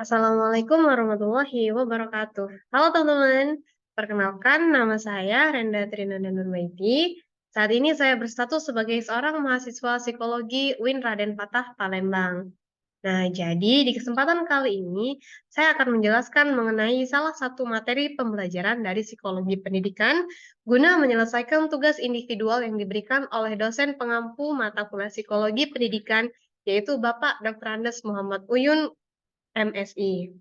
Assalamualaikum warahmatullahi wabarakatuh. Halo teman-teman, perkenalkan nama saya Renda Trinanda Nurmaiti. Saat ini saya berstatus sebagai seorang mahasiswa psikologi UIN Raden Patah Palembang. Nah, jadi di kesempatan kali ini saya akan menjelaskan mengenai salah satu materi pembelajaran dari psikologi pendidikan guna menyelesaikan tugas individual yang diberikan oleh dosen pengampu mata kuliah psikologi pendidikan yaitu Bapak Dr. Andes Muhammad Uyun MSI.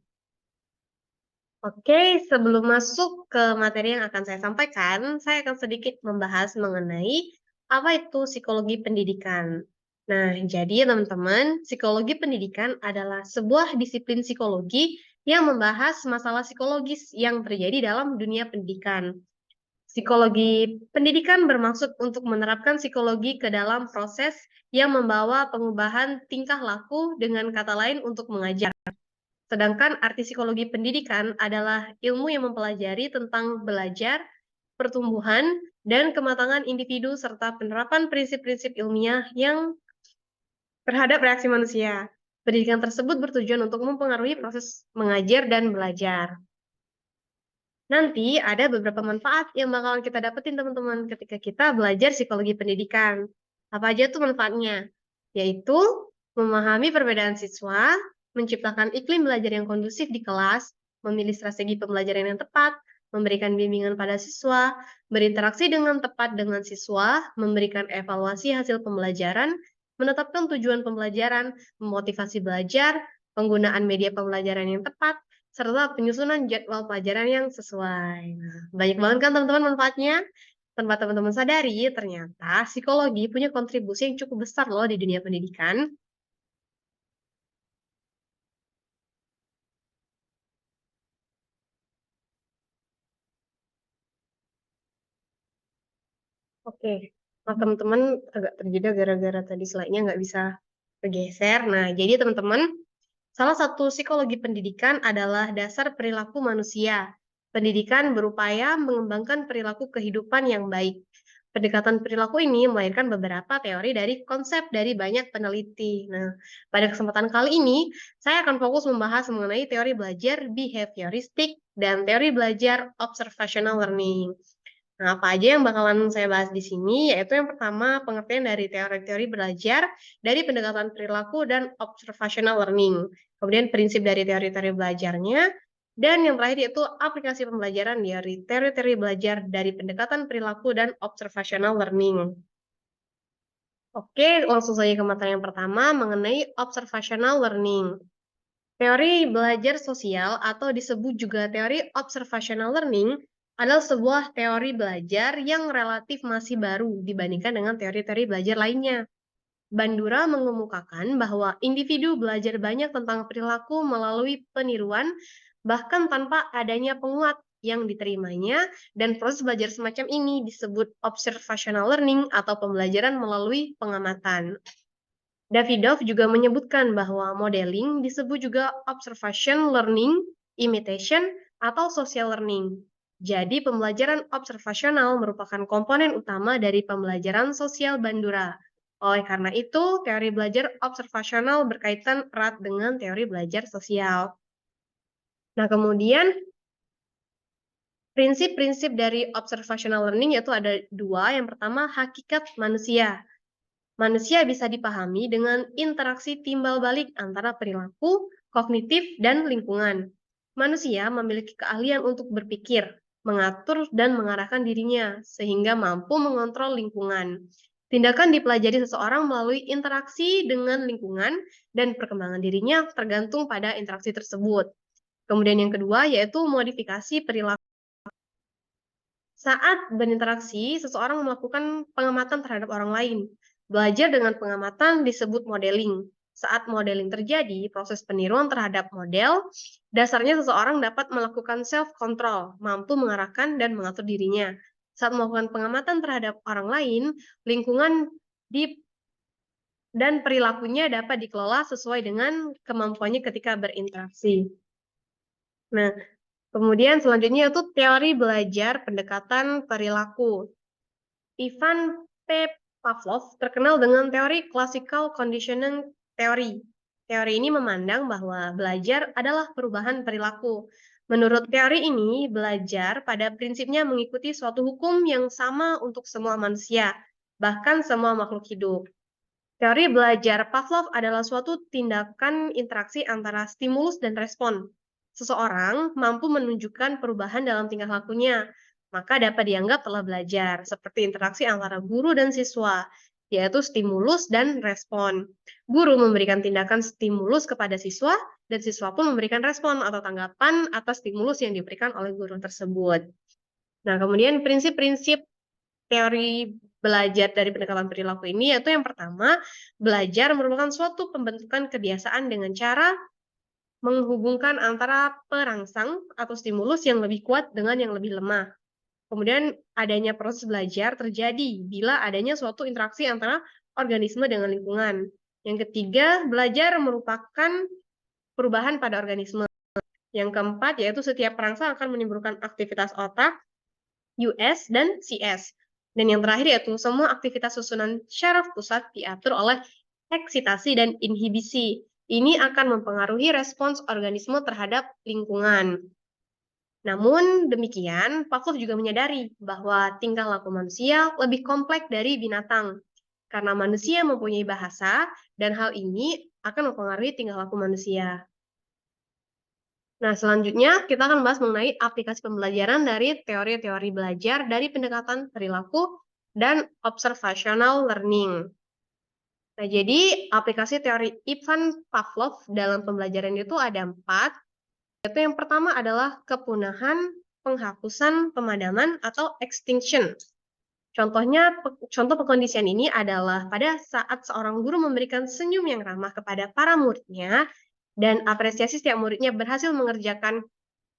Oke, sebelum masuk ke materi yang akan saya sampaikan, saya akan sedikit membahas mengenai apa itu psikologi pendidikan. Nah, jadi teman-teman, psikologi pendidikan adalah sebuah disiplin psikologi yang membahas masalah psikologis yang terjadi dalam dunia pendidikan. Psikologi pendidikan bermaksud untuk menerapkan psikologi ke dalam proses yang membawa pengubahan tingkah laku, dengan kata lain untuk mengajar. Sedangkan arti psikologi pendidikan adalah ilmu yang mempelajari tentang belajar, pertumbuhan, dan kematangan individu serta penerapan prinsip-prinsip ilmiah yang terhadap reaksi manusia. Pendidikan tersebut bertujuan untuk mempengaruhi proses mengajar dan belajar. Nanti ada beberapa manfaat yang bakalan kita dapetin teman-teman ketika kita belajar psikologi pendidikan. Apa aja tuh manfaatnya? Yaitu memahami perbedaan siswa, menciptakan iklim belajar yang kondusif di kelas, memilih strategi pembelajaran yang tepat, memberikan bimbingan pada siswa, berinteraksi dengan tepat dengan siswa, memberikan evaluasi hasil pembelajaran, menetapkan tujuan pembelajaran, memotivasi belajar, penggunaan media pembelajaran yang tepat, serta penyusunan jadwal pelajaran yang sesuai. Nah, banyak banget kan teman-teman manfaatnya? Tanpa teman-teman sadari, ternyata psikologi punya kontribusi yang cukup besar loh di dunia pendidikan. Oke, nah teman-teman agak terjeda gara-gara tadi slide-nya nggak bisa bergeser. Nah, jadi teman-teman, salah satu psikologi pendidikan adalah dasar perilaku manusia. Pendidikan berupaya mengembangkan perilaku kehidupan yang baik. Pendekatan perilaku ini melahirkan beberapa teori dari konsep dari banyak peneliti. Nah, pada kesempatan kali ini, saya akan fokus membahas mengenai teori belajar behavioristik dan teori belajar observational learning. Nah, apa aja yang bakalan saya bahas di sini, yaitu yang pertama, pengertian dari teori-teori belajar dari pendekatan perilaku dan observational learning. Kemudian prinsip dari teori-teori belajarnya, dan yang terakhir yaitu aplikasi pembelajaran dari teori-teori belajar dari pendekatan perilaku dan observational learning. Oke, langsung saja ke materi yang pertama mengenai observational learning. Teori belajar sosial atau disebut juga teori observational learning adalah sebuah teori belajar yang relatif masih baru dibandingkan dengan teori-teori belajar lainnya. Bandura mengemukakan bahwa individu belajar banyak tentang perilaku melalui peniruan, bahkan tanpa adanya penguat yang diterimanya, dan proses belajar semacam ini disebut observational learning atau pembelajaran melalui pengamatan. Davidoff juga menyebutkan bahwa modeling disebut juga observation learning, imitation, atau social learning. Jadi pembelajaran observasional merupakan komponen utama dari pembelajaran sosial Bandura. Oleh karena itu, teori belajar observasional berkaitan erat dengan teori belajar sosial. Nah, kemudian prinsip-prinsip dari observational learning yaitu ada dua. Yang pertama, hakikat manusia. Manusia bisa dipahami dengan interaksi timbal balik antara perilaku, kognitif, dan lingkungan. Manusia memiliki keahlian untuk berpikir, mengatur, dan mengarahkan dirinya, sehingga mampu mengontrol lingkungan. Tindakan dipelajari seseorang melalui interaksi dengan lingkungan, dan perkembangan dirinya tergantung pada interaksi tersebut. Kemudian yang kedua yaitu modifikasi perilaku. Saat berinteraksi, seseorang melakukan pengamatan terhadap orang lain. Belajar dengan pengamatan disebut modeling. Saat modeling terjadi, proses peniruan terhadap model, dasarnya seseorang dapat melakukan self-control, mampu mengarahkan dan mengatur dirinya. Saat melakukan pengamatan terhadap orang lain, lingkungan dan perilakunya dapat dikelola sesuai dengan kemampuannya ketika berinteraksi. Nah, kemudian selanjutnya itu teori belajar pendekatan perilaku. Ivan P. Pavlov terkenal dengan teori classical conditioning theory. teori ini memandang bahwa belajar adalah perubahan perilaku. Menurut teori ini, belajar pada prinsipnya mengikuti suatu hukum yang sama untuk semua manusia, bahkan semua makhluk hidup. Teori belajar Pavlov adalah suatu tindakan interaksi antara stimulus dan respon. Seseorang mampu menunjukkan perubahan dalam tingkah lakunya, maka dapat dianggap telah belajar, seperti interaksi antara guru dan siswa, yaitu stimulus dan respon. Guru memberikan tindakan stimulus kepada siswa, dan siswa pun memberikan respon atau tanggapan atas stimulus yang diberikan oleh guru tersebut. Nah, kemudian prinsip-prinsip teori belajar dari pendekatan perilaku ini yaitu yang pertama, belajar merupakan suatu pembentukan kebiasaan dengan cara menghubungkan antara perangsang atau stimulus yang lebih kuat dengan yang lebih lemah. Kemudian adanya proses belajar terjadi bila adanya suatu interaksi antara organisme dengan lingkungan. Yang ketiga, belajar merupakan perubahan pada organisme. Yang keempat, yaitu setiap perangsang akan menimbulkan aktivitas otak, US dan CS. Dan yang terakhir yaitu semua aktivitas susunan syaraf pusat diatur oleh eksitasi dan inhibisi. Ini akan mempengaruhi respons organisme terhadap lingkungan. Namun demikian, Pavlov juga menyadari bahwa tingkah laku manusia lebih kompleks dari binatang. Karena manusia mempunyai bahasa, dan hal ini akan mempengaruhi tingkah laku manusia. Nah, selanjutnya kita akan bahas mengenai aplikasi pembelajaran dari teori-teori belajar dari pendekatan perilaku dan observational learning. Nah, jadi aplikasi teori Ivan Pavlov dalam pembelajaran itu ada 4, yaitu yang pertama adalah kepunahan, penghapusan, pemadaman, atau extinction. Contoh pengkondisian ini adalah pada saat seorang guru memberikan senyum yang ramah kepada para muridnya, dan apresiasi setiap muridnya berhasil mengerjakan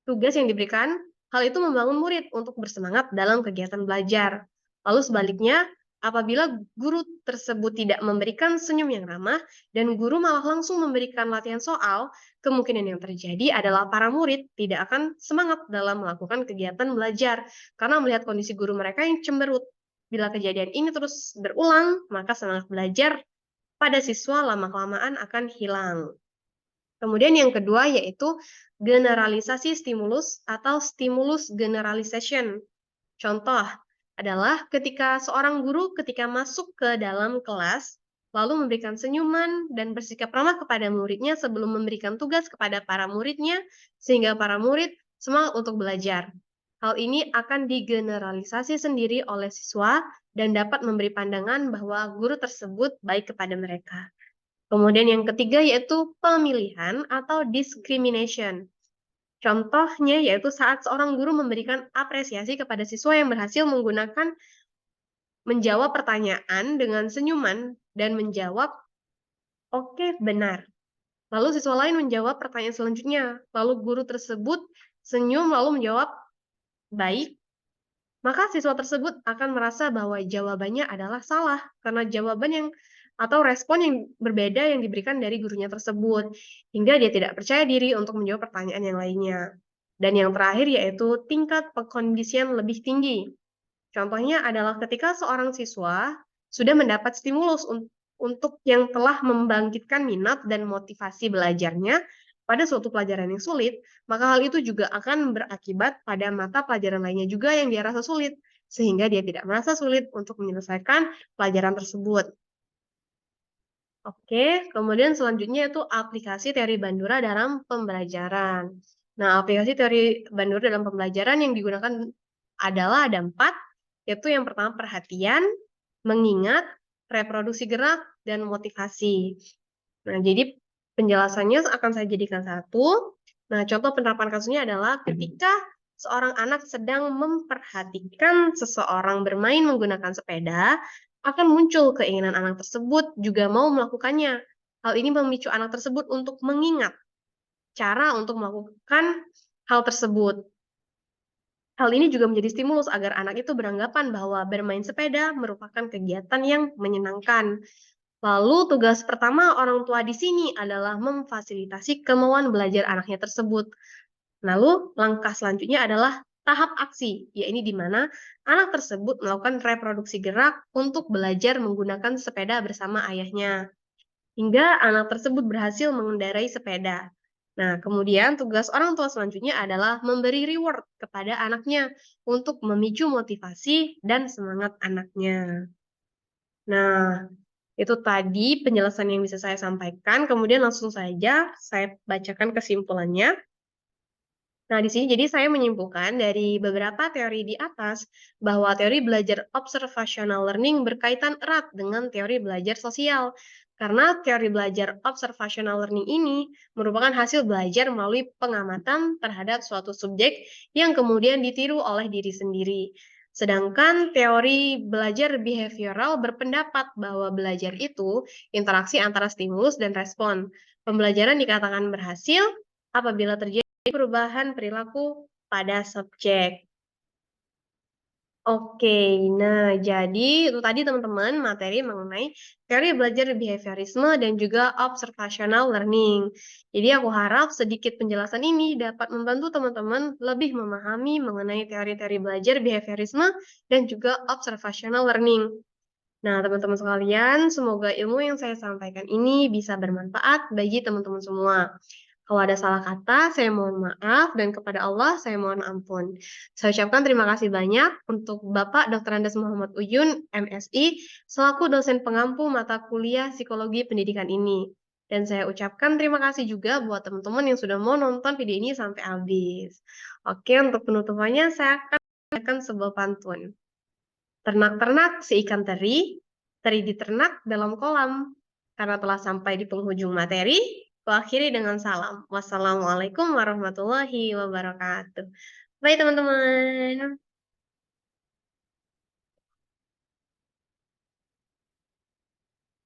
tugas yang diberikan, hal itu membangun murid untuk bersemangat dalam kegiatan belajar. Lalu sebaliknya, apabila guru tersebut tidak memberikan senyum yang ramah dan guru malah langsung memberikan latihan soal, kemungkinan yang terjadi adalah para murid tidak akan semangat dalam melakukan kegiatan belajar karena melihat kondisi guru mereka yang cemberut. Bila kejadian ini terus berulang, maka semangat belajar pada siswa lama-kelamaan akan hilang. Kemudian yang kedua yaitu generalisasi stimulus atau stimulus generalization. Contoh adalah ketika seorang guru ketika masuk ke dalam kelas, lalu memberikan senyuman dan bersikap ramah kepada muridnya sebelum memberikan tugas kepada para muridnya, sehingga para murid semangat untuk belajar. Hal ini akan digeneralisasi sendiri oleh siswa dan dapat memberi pandangan bahwa guru tersebut baik kepada mereka. Kemudian yang ketiga yaitu pemilihan atau discrimination. Contohnya yaitu saat seorang guru memberikan apresiasi kepada siswa yang berhasil menjawab pertanyaan dengan senyuman dan menjawab, "Oke, benar." Lalu siswa lain menjawab pertanyaan selanjutnya. Lalu guru tersebut senyum lalu menjawab, "Baik." Maka siswa tersebut akan merasa bahwa jawabannya adalah salah karena jawaban atau respon yang berbeda yang diberikan dari gurunya tersebut, hingga dia tidak percaya diri untuk menjawab pertanyaan yang lainnya. Dan yang terakhir yaitu tingkat pengkondisian lebih tinggi. Contohnya adalah ketika seorang siswa sudah mendapat stimulus untuk yang telah membangkitkan minat dan motivasi belajarnya pada suatu pelajaran yang sulit, maka hal itu juga akan berakibat pada mata pelajaran lainnya juga yang dia rasa sulit, sehingga dia tidak merasa sulit untuk menyelesaikan pelajaran tersebut. Oke, kemudian selanjutnya itu aplikasi teori Bandura dalam pembelajaran. Nah, aplikasi teori Bandura dalam pembelajaran yang digunakan adalah ada 4, yaitu yang pertama perhatian, mengingat, reproduksi gerak, dan motivasi. Nah, jadi penjelasannya akan saya jadikan satu. Nah, contoh penerapan kasusnya adalah ketika seorang anak sedang memperhatikan seseorang bermain menggunakan sepeda, akan muncul keinginan anak tersebut juga mau melakukannya. Hal ini memicu anak tersebut untuk mengingat cara untuk melakukan hal tersebut. Hal ini juga menjadi stimulus agar anak itu beranggapan bahwa bermain sepeda merupakan kegiatan yang menyenangkan. Lalu tugas pertama orang tua di sini adalah memfasilitasi kemauan belajar anaknya tersebut. Lalu langkah selanjutnya adalah tahap aksi, yaitu di mana anak tersebut melakukan reproduksi gerak untuk belajar menggunakan sepeda bersama ayahnya. hingga anak tersebut berhasil mengendarai sepeda. Nah, kemudian tugas orang tua selanjutnya adalah memberi reward kepada anaknya untuk memicu motivasi dan semangat anaknya. Nah, itu tadi penjelasan yang bisa saya sampaikan, kemudian langsung saja saya bacakan kesimpulannya. Nah, di sini jadi saya menyimpulkan dari beberapa teori di atas bahwa teori belajar observational learning berkaitan erat dengan teori belajar sosial. Karena teori belajar observational learning ini merupakan hasil belajar melalui pengamatan terhadap suatu subjek yang kemudian ditiru oleh diri sendiri. Sedangkan teori belajar behavioral berpendapat bahwa belajar itu interaksi antara stimulus dan respon. Pembelajaran dikatakan berhasil apabila terjadi perubahan perilaku pada subjek. Oke, nah jadi itu tadi teman-teman materi mengenai teori belajar behaviorisme dan juga observational learning. Jadi aku harap sedikit penjelasan ini dapat membantu teman-teman lebih memahami mengenai teori-teori belajar behaviorisme dan juga observational learning. Nah, teman-teman sekalian, semoga ilmu yang saya sampaikan ini bisa bermanfaat bagi teman-teman semua. Kalau ada salah kata, saya mohon maaf, dan kepada Allah saya mohon ampun. Saya ucapkan terima kasih banyak untuk Bapak Dr. Andes Muhammad Uyun, MSI, selaku dosen pengampu mata kuliah Psikologi Pendidikan ini. Dan saya ucapkan terima kasih juga buat teman-teman yang sudah mau nonton video ini sampai habis. Oke, untuk penutupannya saya akan menyampaikan sebuah pantun. Ternak-ternak seikan teri, teri diternak dalam kolam. Karena telah sampai di penghujung materi, kuakhiri dengan salam. Wassalamualaikum warahmatullahi wabarakatuh. Bye teman-teman.